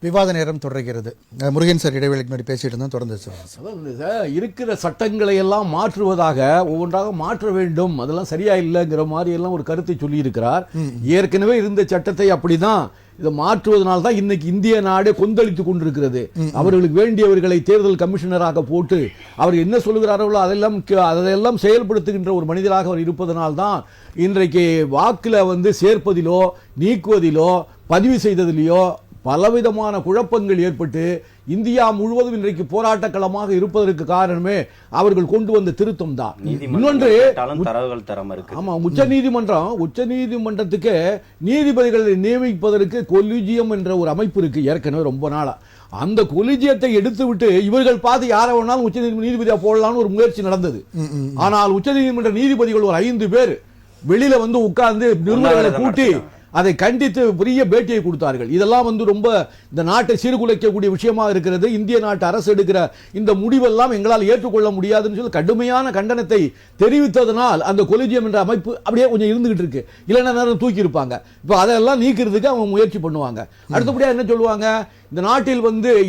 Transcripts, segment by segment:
விவாத நேரம் தொடர்கிறது. முருகன் சார் இடைவெளிக்கு முன்னாடி பேசிட்டு இருந்தோம், தொடர்ந்து சார். இருக்கிற சட்டங்களை எல்லாம் மாற்றுவதாக ஒவ்வொன்றாக மாற்ற வேண்டும், அதெல்லாம் சரியா இல்லைங்கிற மாதிரி எல்லாம் ஒரு கருத்தை சொல்லி இருக்கிறார். ஏற்கனவே இருந்த சட்டத்தை அப்படிதான் இதை மாற்றுவதனால தான் இன்னைக்கு இந்திய நாடே கொந்தளித்துக் கொண்டிருக்கிறது. அவர்களுக்கு வேண்டியவர்களை தேர்தல் கமிஷனராக போட்டு அவர் என்ன சொல்லுகிறார்களோ அதெல்லாம் செயல்படுத்துகின்ற ஒரு மனிதராக அவர் இருப்பதனால்தான் இன்றைக்கு வாக்குல சேர்ப்பதிலோ நீக்குவதிலோ பதிவு செய்ததிலோ பலவிதமான குழப்பங்கள் ஏற்பட்டு இந்தியா முழுவதும் இன்றைக்கு போராட்ட களமாக இருப்பதற்கு காரணமே அவர்கள் கொண்டு வந்த திருத்தம் தான். இன்னொன்று, உச்ச நீதிமன்றத்துக்கு நீதிபதிகளை நியமிப்பதற்கு கொலிஜியம் என்ற ஒரு அமைப்பு இருக்கு ஏற்கனவே ரொம்ப நாளா. அந்த கொலிஜியத்தை எடுத்து விட்டு இவர்கள் பார்த்து யாரை வேணாலும் உச்ச நீதிபதியா போடலாம்னு ஒரு முயற்சி நடந்தது. ஆனால் உச்ச நீதிமன்ற நீதிபதிகள் ஒரு 5 பேர் வெளியில உட்கார்ந்து நிருபர்களை கூட்டி அதை கண்டித்து பெரிய பேட்டியை கொடுத்தார்கள். இதெல்லாம் ரொம்ப இந்த நாட்டை சீர்குலைக்கக்கூடிய விஷயமாக இருக்கிறது. இந்திய நாட்டு அரசு எடுக்கிற இந்த முடிவெல்லாம் எங்களால் ஏற்றுக்கொள்ள முடியாதுன்னு சொல்லி கடுமையான கண்டனத்தை தெரிவித்ததனால் அந்த கொலிஜியம் என்ற அமைப்பு அப்படியே கொஞ்சம் இருந்துகிட்டு இருக்கு. இல்லைன்னா நேரம் தூக்கி இருப்பாங்க. இப்போ அதெல்லாம் நீக்கிறதுக்கு அவங்க முயற்சி பண்ணுவாங்க. அடுத்தபடியா என்ன சொல்லுவாங்க, இந்த நாட்டில்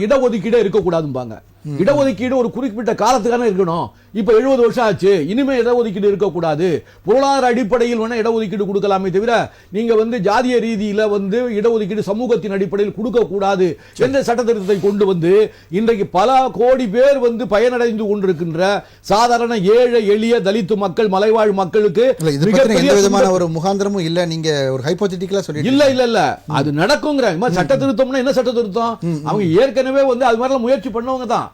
இடஒதுக்கீடு இருக்கக்கூடாதும்பாங்க. இடஒதுக்கீடு ஒரு குறிப்பிட்ட காலத்துக்கான இருக்கணும். இப்ப 70 வருஷம் ஆச்சு, இனிமே இடஒதுக்கீடு இருக்கக்கூடாது. பொருளாதார அடிப்படையில் வேணா இடஒதுக்கீடு கொடுக்கலாமே தவிர நீங்க ஜாதிய ரீதியில இடஒதுக்கீடு சமூகத்தின் அடிப்படையில் கொடுக்க கூடாது என்ற சட்ட திருத்தத்தை கொண்டு இன்றைக்கு பல கோடி பேர் பயனடைந்து கொண்டிருக்கின்ற சாதாரண ஏழை எளிய தலித்து மக்கள் மலைவாழ் மக்களுக்கு எந்த விதமான ஒரு முகாந்திரமும் இல்ல. நீங்க ஒரு ஹைபோதெட்டிக்கலா சொல்லி இல்ல அது நடக்குங்கிற சட்ட திருத்தம்னா என்ன சட்ட திருத்தம்? அவங்க ஏற்கனவே அது மாதிரி முயற்சி பண்ணவங்க தான்.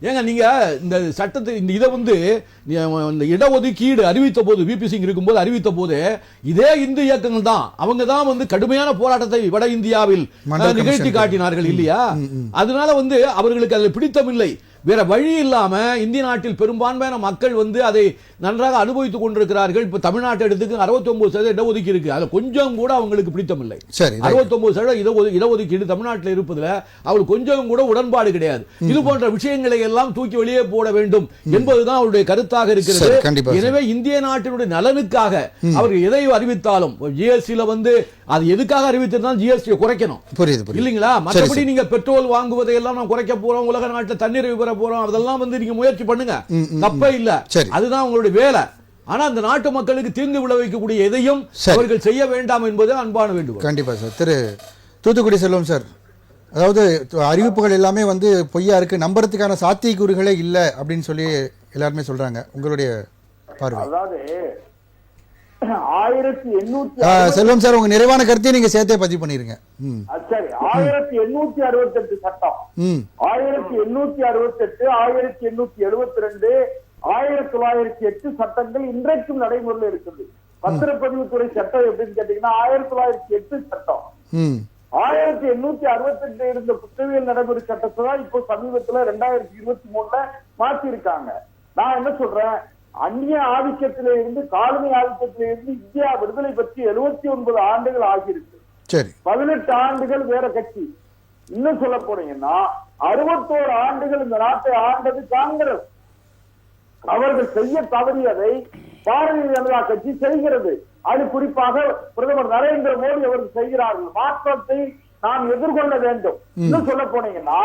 ஏங்க நீங்க இந்த சட்டத்தை இதை இந்த இடஒதுக்கீடு அறிவித்த போது விபி சிங் இருக்கும்போது அறிவித்த போது இதே இந்து இயக்கங்கள் தான் அவங்க தான் கடுமையான போராட்டத்தை வட இந்தியாவில் நிகழ்த்தி காட்டினார்கள் இல்லையா? அதனால அவர்களுக்கு அதில் பிடித்தமில்லை. வேற வழி இல்லாம இந்திய நாட்டில் பெரும்பான்மையான மக்கள் அதை நன்றாக அனுபவித்துக் கொண்டிருக்கிறார்கள். இப்ப தமிழ்நாட்டை எடுத்துக்கு 69% இடஒதுக்கீடு இருக்கு. அது கொஞ்சம் கூட அவங்களுக்கு பிடித்தமில்லை. 69% இடஒதுக்கீடு தமிழ்நாட்டில் இருப்பதுல அவங்களுக்கு கொஞ்சம் கூட உடன்பாடு கிடையாது. இது போன்ற விஷயங்களை எல்லாம் தூக்கி வெளியே போட வேண்டும் என்பதுதான் அவருடைய கருத்தாக இருக்கிறது. எனவே இந்திய நாட்டினுடைய நலனுக்காக அவர்கள் எதை அறிவித்தாலும் ஜிஎஸ்டில அது எதுக்காக அறிவித்திருந்தாலும் ஜிஎஸ்டி குறைக்கணும் இல்லைங்களா? மற்றபடி நீங்க பெட்ரோல் வாங்குவதை எல்லாம் நாம் குறைக்க போறோம், உலக நாட்டில் தண்ணீர் விவர போறோம், அதெல்லாம் நீங்க முயற்சி பண்ணுங்க, தப்பே இல்ல. அதுதான் உங்களுடைய வேலை. ஆனா அந்த நாட்டு மக்களுக்கு தீங்கு விளைவிக்கக்கூடிய எதையும் அவர்கள் செய்ய வேண்டாம் என்பது அன்பான வேண்டுகோள். கண்டிப்பா சார். திரு தூத்துக்குடி செல்வம் சார், அதாவது அறிவிப்புகள் எல்லாமே பொய்யா இருக்கு, நம்புறதுக்கான சாத்தியக்கூறுகளே இல்ல அப்படின்னு சொல்லி எல்லாருமே சொல்றாங்க. உங்களுடைய பார்வை? செல்வம் சார், உங்க நிறைவான கருத்தை நீங்க சேர்த்தே பதிவு பண்ணிருங்க. சரி, 1868 சட்டம், 1868, 1872, 1908 சட்டங்கள் இன்றைக்கும் நடைமுறையில் இருக்குது. பத்திரப்பதிவுத்துறை சட்டம் எப்படின்னு கேட்டீங்கன்னா 1908 சட்டம். 1868 இருந்த குற்றவியல் நடைமுறை சட்டத்தை தான் இப்போ சமீபத்துல 2023 மாற்றி இருக்காங்க. நான் என்ன சொல்றேன், அந்நிய ஆதிக்கத்தில இருந்து காலனி ஆதிக்கத்தில இருந்து இந்தியா விடுதலை பற்றி 79 ஆண்டுகள் ஆகியிருக்கு. 18 ஆண்டுகள் வேற கட்சி. இன்னும் சொல்ல போனீங்கன்னா 61 ஆண்டுகள் இந்த நாட்டை ஆண்டது காங்கிரஸ். அவர்கள் செய்ய தவறியதை பாரதிய ஜனதா கட்சி செய்கிறது. அது குறிப்பாக பிரதமர் நரேந்திர மோடி அவர்கள் செய்கிறார்கள். மாற்றத்தை நாம் எதிர்கொள்ள வேண்டும். இன்னும் சொல்ல போனீங்கன்னா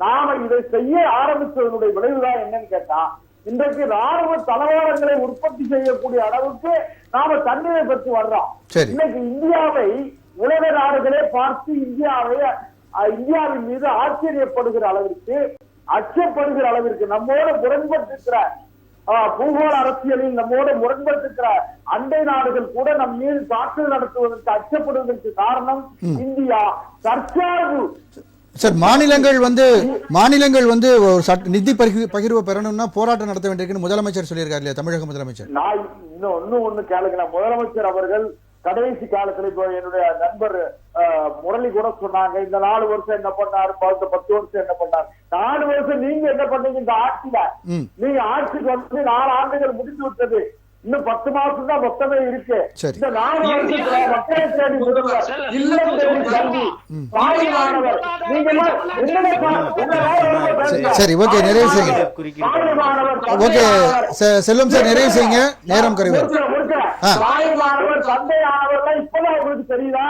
நாம இதை செய்ய ஆரம்பிச்சதனுடைய விளைவுதான் என்னன்னு கேட்டா, இன்றைக்கு ராணுவ தளவாடங்களை உற்பத்தி செய்யக்கூடிய அளவுக்கு நாம தண்ணீரை பற்றி வர்றோம். இன்னைக்கு இந்தியாவை உலக நாடுகளே பார்த்து இந்தியாவின் மீது ஆச்சரியப்படுகிற அளவிற்கு, அச்சப்படுகிற அளவிற்கு, நம்மோடு முரண்பட்டிருக்கிற பூகோள அரசியலில் நம்மோடு முரண்பட்டிருக்கிற அண்டை நாடுகள் கூட நம் மீது தாக்குதல் நடத்துவதற்கு அச்சப்படுவதற்கு காரணம் இந்தியா தற்சார்பு. சார், மாநிலங்கள் ஒரு நிதி பகிர்வு பெறணும்னா போராட்டம் நடத்த வேண்டியிருக்குன்னு முதலமைச்சர் சொல்லியிருக்காரு இல்லையா, தமிழக முதலமைச்சர்? நான் ஒண்ணு கேளுங்க. முதலமைச்சர் அவர்கள் கடைசி காலத்துல இப்போ என்னுடைய நண்பர் முரளி கூட சொன்னாங்க, இந்த 4 வருஷம் என்ன பண்ணாரு, 10 வருஷம் என்ன பண்ணாரு. 4 வருஷம் நீங்க என்ன பண்ணீங்க இந்த ஆட்சியில? நீங்க ஆட்சிக்கு 4 ஆண்டுகள் முடிந்து விட்டது. இன்னும் 10 மாசம் தான் மொத்தமே இருக்கு. இந்த 4 வருஷத்துல மக்களை தேடி முதல்வர், இல்லம் தேடி கல்வி, பாலிமானவர், நீங்க சரி, ஓகே, நிறைவு செய்யுங்க. ஓகே செல்வம் சார், நிறைவு செய்யுங்க, நேரம் குறைவு. தாய்மானவர் தந்தையானவர்கள் இப்பதான் உங்களுக்கு தெரியுதா?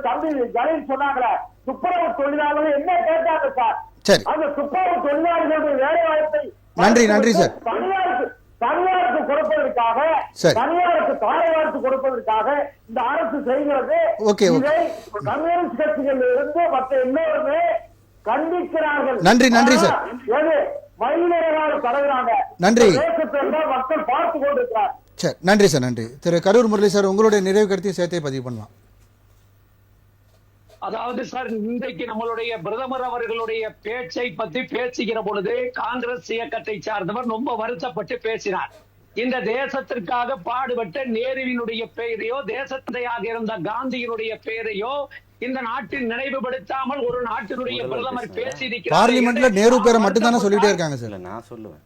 தம்பி ஜலீல் சொன்னாங்களே துப்புரவு தொழிலாளர்கள் என்ன கேட்டாங்க சார்? சரி, அந்த துப்புரவு தொழிலாளர்களுடைய வேலை வாய்ப்பை நன்றி சார். தனியாருக்கு கொடுப்பதற்காக, சரி, தனியாருக்கு தாரை வார்த்து கொடுப்பதற்காக இந்த அரசு செய்கிறது. ஓகே, இதை கம்யூனிஸ்ட் கட்சிகளில் இருந்து மற்ற எல்லோருமே கண்டிக்கிறார்கள். நன்றி சார். மயிலிறகால் தடவுறாங்க. நன்றி. தேசத்தை மக்கள் பார்த்து கொண்டிருக்கிறார். சரி, நன்றி சார். நன்றி. திரு கரூர் முரளி சார், உங்களுடைய நிறைவு கருத்தையும் சேர்த்தே பதிவு பண்ணலாம். அதாவது சார், இன்றைக்கு நம்மளுடைய பிரதமர் அவர்களுடைய பேச்சை பத்தி பேசுகிற பொழுது காங்கிரஸ் இயக்கத்தை சார்ந்தவர் ரொம்ப வருத்தப்பட்டு பேசினார். இந்த தேசத்திற்காக பாடுபட்ட நேருவினுடைய பெயரையோ, தேசத்தையாக இருந்த காந்தியினுடைய பெயரையோ இந்த நாட்டில் நினைவுபடுத்தாமல் ஒரு நாட்டினுடைய பிரதமர் பேசியிருக்கிறார். பார்லிமெண்ட்ல நேரு பேரை மட்டும் தானே சொல்லிட்டே இருக்காங்க சார். நான் சொல்லுவேன்,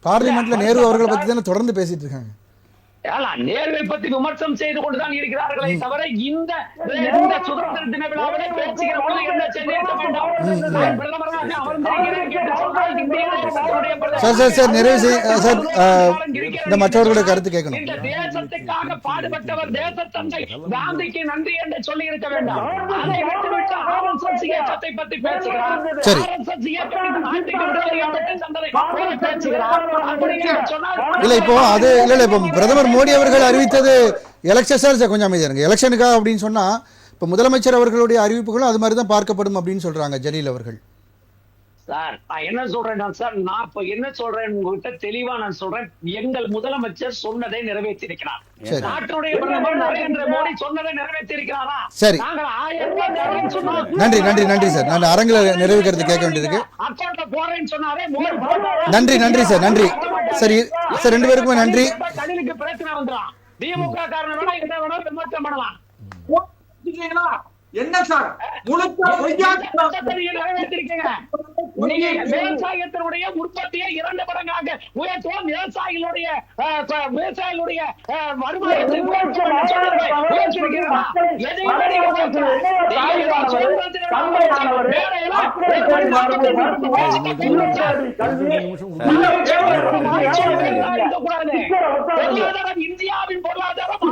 பார்லிமெண்ட்ல நேரு அவர்களை பத்தி தானே தொடர்ந்து பேசிட்டு இருக்காங்க. நேருவை பற்றி விமர்சனம் செய்து கொண்டுதான் இருக்கிறார்களே தவிர இந்த சுதந்திர தின விழாவிலே பேசுகிற பொழுது என்ன செய்திருக்க வேண்டாம். சார் நிறைவு சார், இந்த மற்றவர்களுடைய கருத்து கேட்கணும். இந்த தேசத்துக்காக பாடுபட்டவர் தேசத்தந்தை காந்திக்கு நன்றி என்று சொல்லி இருக்க வேண்டாம். அதை விட்டுவிட்டு RSS இயக்கத்தை பற்றி பேசுகிறார். RSS இயக்கம் இந்த நாட்டுக்கு விடுதலை சந்தனை பேசுகிறார். அப்படி என்று சொன்னால் இல்ல இப்போ அது இல்ல இப்போ பிரதமர் மோடி அவர்கள் அறிவித்தது எலெக்ஷன் சார், கொஞ்சம் அமைதியா இருங்க. எலெக்ஷனுக்காக அப்படின்னு சொன்னா இப்ப முதலமைச்சர் அவர்களுடைய அறிவிப்புகளும் அது மாதிரி தான் பார்க்கப்படும் அப்படின்னு சொல்றாங்க ஜலீல் அவர்கள். சார் நான் என்ன சொல்றேன்னா சார், நான் இப்ப என்ன சொல்றேன் உங்ககிட்ட தெளிவா நான் சொல்றேன். எங்கள் முதலமைச்சர் சொன்னதை நிறைவேற்றியிருக்கிறார். நாட்டுடைய பிரதமர் நரேந்திர மோடி சொன்னதை நிறைவேற்றியிருக்கிறாரா? சரி, நாங்கள் 1000 சொன்னோம். நன்றி சார். நான் அரங்கில நிறைவு கருத்து கேட்க வேண்டியிருக்கு. அக்கௌண்ட்ல போறேன்னு சொன்னாரே. நன்றி சார். நன்றி. சரி சார், ரெண்டு பேருக்குமே நன்றி. கணிலுக்கு பிரச்சனை வந்துடும். திமுக காரணம் வேணா இதை வேணா விமர்சனம் பண்ணலாம். என்ன சார் நிறைவேற்றிருக்கீங்க. நீங்க விவசாயத்தினுடைய உற்பத்தியை 2 மடங்காக உயர்த்துவோம். விவசாயிகளுடைய வருமானத்தை இந்தியாவின் பொருளாதாரம்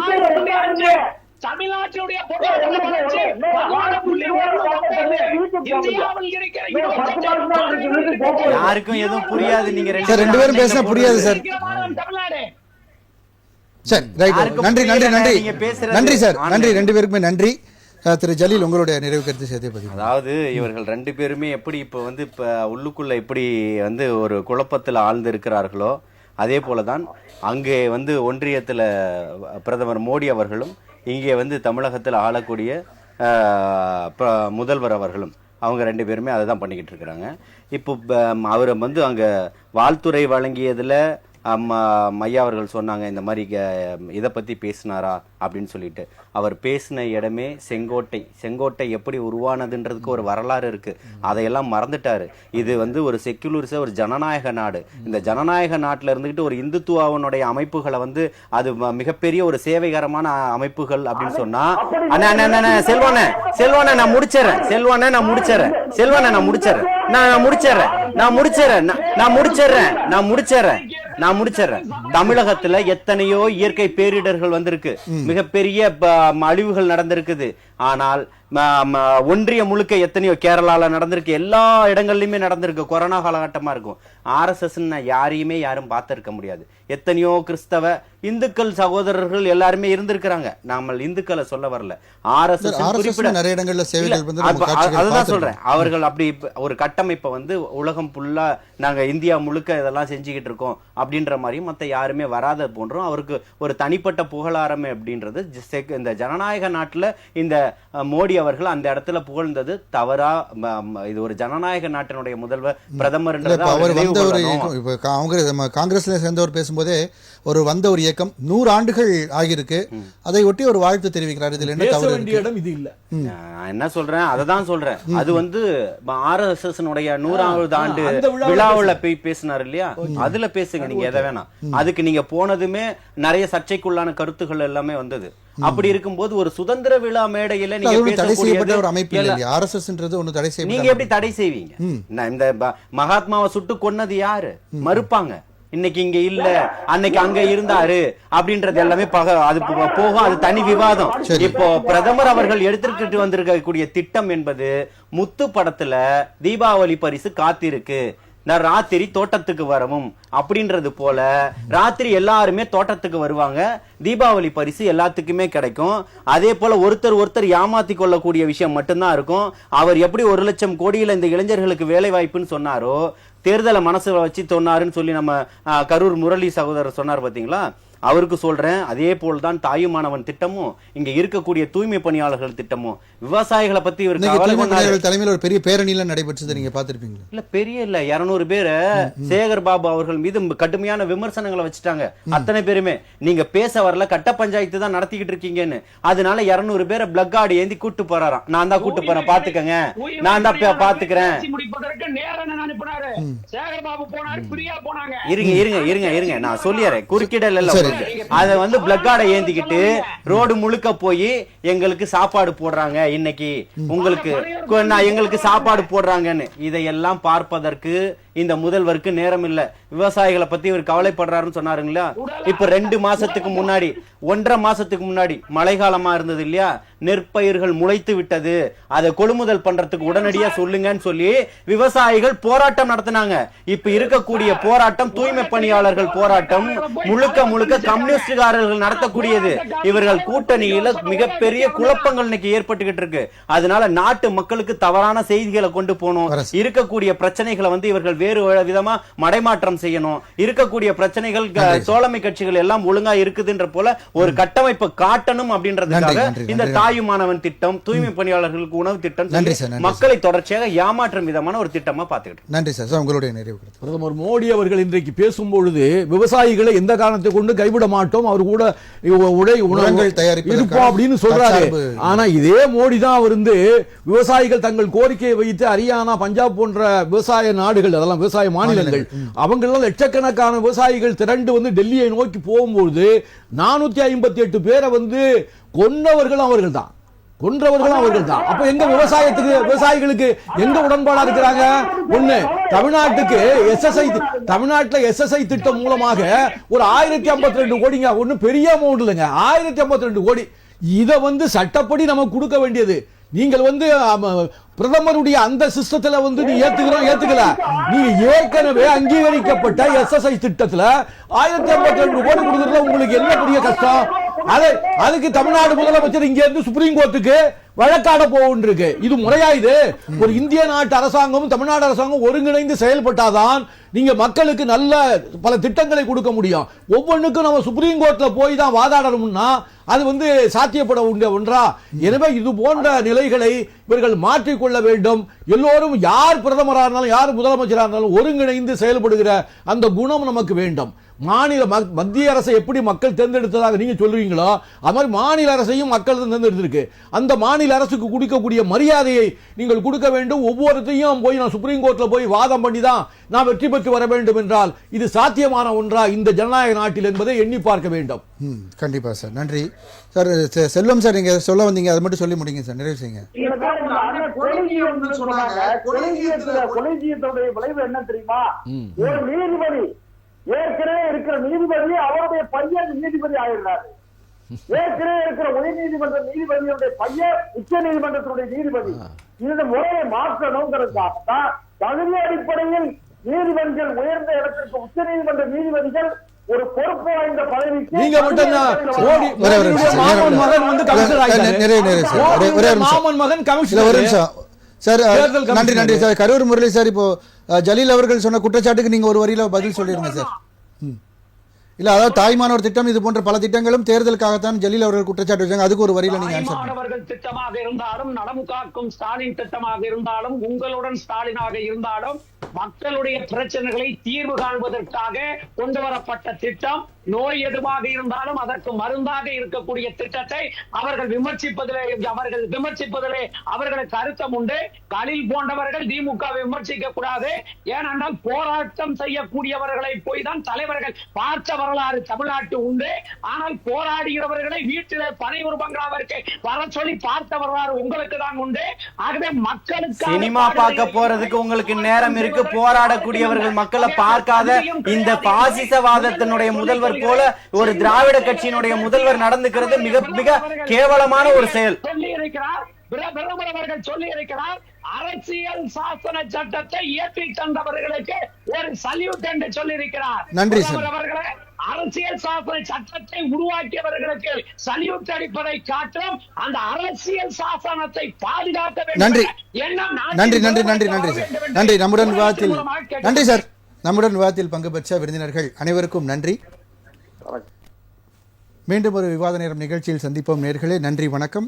தமிழ்நாட்டினுடைய யாருக்கும் எதுவும் புரியாது. நீங்க ரெண்டு பேரும் பேசினா புரியாது சார். சரி, ரைட். நன்றி சார். நன்றி ரெண்டு பேருக்குமே நன்றி. திரு ஜலீல், உங்களுடைய நிறைவு கருத்து சேர்த்தே பதிவு. அதாவது இவர்கள் 2 பேருமே எப்படி இப்ப உள்ளுக்குள்ள எப்படி ஒரு குழப்பத்தில் ஆழ்ந்து இருக்கிறார்களோ அதே போலதான் அங்கே ஒன்றியத்தில் பிரதமர் மோடி அவர்களும் இங்கே தமிழகத்தில் ஆளக்கூடிய முதல்வர் அவர்களும் அவங்க 2 பேருமே அதை தான் பண்ணிக்கிட்டு இருக்கிறாங்க. இப்போ அவர் அங்கே வாழ்த்துறை வழங்கியதில் ஐயா அவர்கள் சொன்னாங்க இந்த மாதிரி இதை பற்றி பேசினாரா அப்படின்னு சொல்லிட்டு. அவர் பேசின இடமே செங்கோட்டை எப்படி உருவானதுன்றதுக்கு ஒரு வரலாறு இருக்கு. அதையெல்லாம் மறந்துட்டாரு. இது ஒரு செக்யூலரிச ஒரு ஜனநாயக நாடு. இந்த ஜனநாயக நாட்டில் இருந்துகிட்டு ஒரு இந்துத்துவனுடைய அமைப்புகளை அது மிகப்பெரிய ஒரு சேவைகரமான அமைப்புகள் அப்படின்னு சொன்னா செல்வானே நான் முடிச்சிடுறேன். தமிழகத்துல எத்தனையோ இயற்கை பேரிடர்கள் வந்திருக்கு, மிகப்பெரிய அழிவுகள் நடந்திருக்குது. ஆனால் ஒன்றிய முழுக்க எத்தனையோ கேரளால நடந்திருக்கு, எல்லா இடங்கள்லயுமே நடந்திருக்கு. கொரோனா காலகட்டமா இருக்கும். RSS யாரையுமே யாரும் பார்த்திருக்க முடியாது. எத்தனையோ கிறிஸ்தவ இந்துக்கள் சகோதரர்கள் எல்லாருமே இருந்திருக்கிறாங்க. நாம இந்துக்களை சொல்ல வரல. RSS நிறைய இடங்கள்ல சேவைகள் அதுதான் சொல்றேன். அவர்கள் அப்படி ஒரு கட்டமைப்பை உலகம் ஃபுல்லா நாங்க இந்தியா முழுக்க இதெல்லாம் செஞ்சுக்கிட்டு இருக்கோம் அப்படின்ற மாதிரியும் மத்த யாருமே வராத போன்றோம். அவருக்கு ஒரு தனிப்பட்ட புகழாரமே அப்படின்றது இந்த ஜனநாயக நாட்டுல இந்த மோடி அவர்கள் அந்த இடத்துல புகழ்ந்தது தவறா? இது ஒரு ஜனநாயக நாட்டினுடைய முதல்வர் பிரதமர் காங்கிரஸ்ல சேர்ந்தவர் பேசும்போதே வந்த ஒரு இயக்கம் 100 ஆண்டுகள் ஆகியிருக்கு, அதை ஒட்டி ஒரு வாழ்த்து தெரிவிக்கிறார். இதுல என்ன தவறு இடம் இது இல்ல. என்ன சொல்றேன், அததான் சொல்றேன். அது RSS 100வது ஆண்டு விழாவுல போய் பேசினார் இல்லையா, அதுல பேசுங்க நீங்க எதை வேணாம். அதுக்கு நீங்க போனதுமே நிறைய சர்ச்சைக்குள்ளான கருத்துக்கள் எல்லாமே வந்தது. அப்படி இருக்கும்போது ஒரு சுதந்திர விழா மேடையில நீங்க தடை செய்யப்பட்ட ஒரு அமைப்பு இல்லையா RSSன்றது ஒன்னு தடை செய்ய. நீங்க எப்படி தடை செய்வீங்க? இந்த மகாத்மாவை சுட்டு கொன்னது யாரு? மறுப்பாங்க. இன்னைக்கு இங்க இல்ல, அன்னைக்கு அங்க இருந்தாரு அப்படின்றது எல்லாமே அது போகும். அது தனி விவாதம். இப்போ பிரதமர் அவர்கள் எடுத்துக்கிட்டு வந்திருக்கக்கூடிய திட்டம் என்பது முத்து படத்துல தீபாவளி பரிசு காத்திருக்கு, நான் ராத்திரி தோட்டத்துக்கு வரவும் அப்படின்றது போல ராத்திரி எல்லாருமே தோட்டத்துக்கு வருவாங்க, தீபாவளி பரிசு எல்லாத்துக்குமே கிடைக்கும். அதே போல ஒருத்தர் ஏமாத்தி கொள்ளக்கூடிய விஷயம் மட்டும்தான் இருக்கும். அவர் எப்படி 1 லட்சம் கோடியில இந்த இளைஞர்களுக்கு வேலை வாய்ப்புன்னு சொன்னாரோ, தேர்தலை மனசுல வச்சு சொன்னாருன்னு சொல்லி நம்ம கரூர் முரளி சகோதரர் சொன்னார் பாத்தீங்களா, அவருக்கு சொல்றேன், அதே போல்தான் தாயுமானவன் திட்டமும் இங்க இருக்கக்கூடிய தூய்மை பணியாளர்கள் திட்டமும் விவசாயிகளை பத்தி இவர் தலைமையில் ஒரு பெரிய பேரணியில நடைபெற்றது, நீங்க பாத்திருப்பீங்க. இல்ல பெரிய இல்ல 200 பேரை சேகர் பாபு அவர்கள் மீது கடுமையான விமர்சனங்களை வச்சுட்டாங்க. அத்தனை பேருமே நீங்க பேச வரல, கட்ட பஞ்சாயத்து தான் நடத்திக்கிட்டு இருக்கீங்கன்னு. அதனால 200 பேரை பிளக் கார்டு ஏந்தி கூட்டு போறாராம். நான் தான் கூட்டு போறேன், பாத்துக்கங்க, நான் தான் பாத்துக்கிறேன். இருங்க நான் சொல்லிடுறேன், குறுக்கிடல இல்ல. அத வந்து பிளக் கார்டை ஏந்திக்கிட்டு ரோடு முழுக்க போய் எங்களுக்கு சாப்பாடு போடுறாங்க, இன்னைக்கு உங்களுக்கு எங்களுக்கு சாப்பாடு போடுறாங்கன்னு. இதையெல்லாம் பார்ப்பதற்கு இந்த முதல்வருக்கு நேரம் இல்ல. விவசாயிகளை பத்தி இவர் கவலைப்படுறாருன்னு சொன்னாருங்களா, இப்ப 2 மாசத்துக்கு முன்னாடி 1.5 மாசத்துக்கு முன்னாடி மழைக்காலமா இருந்தது இல்லையா, நெற்பயிர்கள் முளைத்து விட்டது, அதை கொள்முதல் பண்றதுக்கு உடனடியா சொல்லுங்கன்னு சொல்லி விவசாயிகள் போராட்டம் நடத்தினாங்க. இப்ப இருக்கக்கூடிய போராட்டம் தூய்மை பணியாளர்கள் போராட்டம், முழுக்க கம்யூனிஸ்டுகாரர்கள் நடத்தக்கூடியது. இவர்கள் கூட்டணியில மிகப்பெரிய குழப்பங்கள் இன்னைக்கு ஏற்பட்டுக்கிட்டு இருக்கு. அதனால நாட்டு மக்களுக்கு தவறான செய்திகளை கொண்டு போகணும், இருக்கக்கூடிய பிரச்சனைகளை வந்து இவர்கள் வேறு விதமா மடைமாற்றம் செய்யணும், இருக்கக்கூடிய பிரச்சனைகள் தோழமை கட்சிகள் எல்லாம் ஒழுங்கா இருக்குதுன்ற போல ஒரு கட்டமைப்பை காட்டணும் அப்படின்றதுக்காக இந்த தாயுமானவன் திட்டம், தூய்மை பணியாளர்களுக்கு உணவு திட்டம் மக்களை தொடர்ச்சியாக ஏமாற்றும் விதமான ஒரு திட்டமா பார்த்துக்கிட்டு. நன்றி சார். உங்களுடைய நிறைவு. பிரதமர் மோடி அவர்கள் இன்றைக்கு பேசும்பொழுது விவசாயிகளை எந்த காரணத்தை கொண்டு கைவிட மாட்டோம், அவர் கூட உணவுகள் தயாரிப்போம் அப்படின்னு சொல்றாரு. ஆனா இதே மோடி தான் அவர் விவசாயிகள் தங்கள் கோரிக்கையை வைத்து ஹரியானா, பஞ்சாப் போன்ற விவசாய நாடுகள், அதெல்லாம் விவசாய மாநிலங்கள், அவங்க எல்லாம் லட்சக்கணக்கான விவசாயிகள் திரண்டு டெல்லியை நோக்கி போகும்போது 458 பேரை கொன்னவர்களும் அவர்கள் தான், கொன்றவர்களும் அவர்கள் தான். அப்ப எங்க விவசாயிகளுக்கு எங்க உடன்பாடா இருக்கிறாங்க? ஒண்ணு, தமிழ்நாட்டுக்கு தமிழ்நாட்டில் SSI திட்டம் மூலமாக ஒரு 1052 கோடிங்க, ஒண்ணு பெரிய அமௌண்ட் இல்லைங்க, 1052 கோடி. இதை சட்டப்படி நமக்கு கொடுக்க வேண்டியது. நீங்கள் பிரதமருடைய அந்த சிஸ்டத்துல நீ ஏத்துக்கல, நீங்க ஏற்கனவே அங்கீகரிக்கப்பட்ட SSI திட்டத்துல 1052 கோடி கொடுக்கறதுல உங்களுக்கு என்ன பெரிய கஷ்டம்? அதுக்கு தமிழ்நாடு முதலமைச்சர் இங்க இருந்து சுப்ரீம் கோர்ட்டுக்கு வழக்காட போகின்றிருக்கு. இது முறையா? இது ஒரு இந்திய நாட்டு அரசாங்கமும் தமிழ்நாடு அரசாங்கம் ஒருங்கிணைந்து செயல்பட்டாதான் நீங்க மக்களுக்கு நல்ல பல திட்டங்களை கொடுக்க முடியும். ஒவ்வொன்றுக்கும் நம்ம சுப்ரீம் கோர்ட்ல போய் தான் வாதாடணும்னா அது சாத்தியப்பட ஒன்றா? எனவே இது போன்ற நிலைகளை இவர்கள் மாற்றிக்கொள்ள வேண்டும். எல்லோரும் யார் பிரதமராக இருந்தாலும் யார் முதலமைச்சராக இருந்தாலும் ஒருங்கிணைந்து செயல்படுகிற அந்த குணம் நமக்கு வேண்டும். மத்திய அரசை எப்படி மக்கள் தேர்ந்தெடுத்ததாக நீங்க சொல்றீங்களோ அது மாதிரி மாநில அரசையும் மக்கள் தேர்ந்தெடுத்திருக்கு. அந்த மாநில அரசுக்கு கொடுக்கக்கூடிய மரியாதையை நீங்கள் கொடுக்க வேண்டும். ஒவ்வொருத்தையும் போய் நான் சுப்ரீம் கோர்ட்ல போய் வாதம் பண்ணி தான் நான் வெற்றி பெற்று வர வேண்டும் என்றால் இது சாத்தியமான ஒன்றா இந்த ஜனநாயக நாட்டில் என்பதை எண்ணி பார்க்க வேண்டும். கண்டிப்பா சார். நன்றி சார். செல்வம் சார், நீங்க சொல்ல வந்தீங்க, அதை மட்டும் சொல்லி முடிங்க சார், நிறைவு செய்யுங்க. கொலைஜியத்துடைய விளைவு என்ன தெரியுமா? ஒரு நீதிபதி, ஏற்கனவே இருக்கிற நீதிபதி அவருடைய பையன் நீதிபதி ஆயிடுறாரு. ஏற்கனவே இருக்கிற உயர் நீதிமன்ற நீதிபதியுடைய பையன் உச்ச நீதிமன்றத்தினுடைய நீதிபதி. இந்த முறையை மாற்றணுங்கிறதுக்காகத்தான் தகுதி அடிப்படையில் நீதிபதிகள் உயர்ந்த இடத்திற்கு உச்ச நீதிமன்ற நீதிபதிகள் ஒரு பொறுப்பு வாய்ந்த பதவிக்கு நீங்க சார். நன்றி நன்றி சார். கரூர் முரளி சார், இப்போ ஜலீல் அவர்கள் சொன்ன குற்றச்சாட்டுக்கு நீங்க ஒரு வரியில பதில் சொல்லிருங்க சார். இல்ல, அதாவது தாய்மானவர் திட்டம் இது போன்ற பல திட்டங்களும் தேர்தலுக்காகத்தான் ஜலீல் அவர்கள் குற்றச்சாட்டு வச்சாங்க, அதுக்கு ஒரு வரியில நீங்க ஆன்சர் பண்ணுங்க. திட்டமாக இருந்தாலும், நலம் காக்கும் ஸ்டாலின் திட்டமாக இருந்தாலும், உங்களுடன் ஸ்டாலினாக இருந்தாலும் மக்களுடைய பிரச்சனைகளை தீர்வு காண்பதற்காக கொண்டு வரப்பட்ட திட்டம் நோய் எதுவாக இருந்தாலும் அதற்கு மருந்தாக இருக்கக்கூடிய திட்டத்தை அவர்கள் விமர்சிப்பதிலே அவர்களுக்கு அர்த்தம் உண்டு. கலில் போன்றவர்கள் திமுக விமர்சிக்க கூடாது. ஏனென்றால் போராட்டம் செய்யக்கூடியவர்களை போய் தான் தலைவர்கள் பார்த்த வரலாறு தமிழ்நாட்டு உண்டு. ஆனால் போராடுகிறவர்களை வீட்டிலே பனையூர் பங்களாவிற்கு வர சொல்லி பார்த்த வரலாறு உங்களுக்கு தான் உண்டு. ஆகவே மக்களுக்கு சினிமா பார்க்க போறதுக்கு உங்களுக்கு நேரம் இருக்கு. போராடக்கூடியவர்கள் மக்களை பார்க்காத இந்த பாசிசவாதத்தினுடைய முதல்வர் போல ஒரு திராவிட கட்சியினுடைய முதல்வர் நடந்துக்கிறது மிக மிக கேவலமான ஒரு செயல். சொல்லி இருக்கிறார், பிரதமர் அவர்கள் சொல்லி இருக்கிறார், அரசியல் சாசன சட்டத்தை இயற்றி தந்தவர்களுக்கு ஒரு சல்யூட் என்று சொல்லி இருக்கிறார். நன்றி சார். அவர்களே, அரசியல் சாசன சட்டத்தை உருவாக்கியவர்களுக்கு சல்யூட் அளிப்பதை காட்டும் அந்த அரசியல் சாசனத்தை பாதுகாக்க வேண்டும். நன்றி எண்ணம் நன்றி நன்றி நன்றி நன்றி சார். நன்றி. நம்முடன் விவாதத்தில் நன்றி சார். நம்முடன் விவாதத்தில் பங்கு பெற்ற விருந்தினர்கள் அனைவருக்கும் நன்றி. மீண்டும் ஒரு விவாத நேரம் நிகழ்ச்சியில் சந்திப்போம் நேயர்களே. நன்றி, வணக்கம்.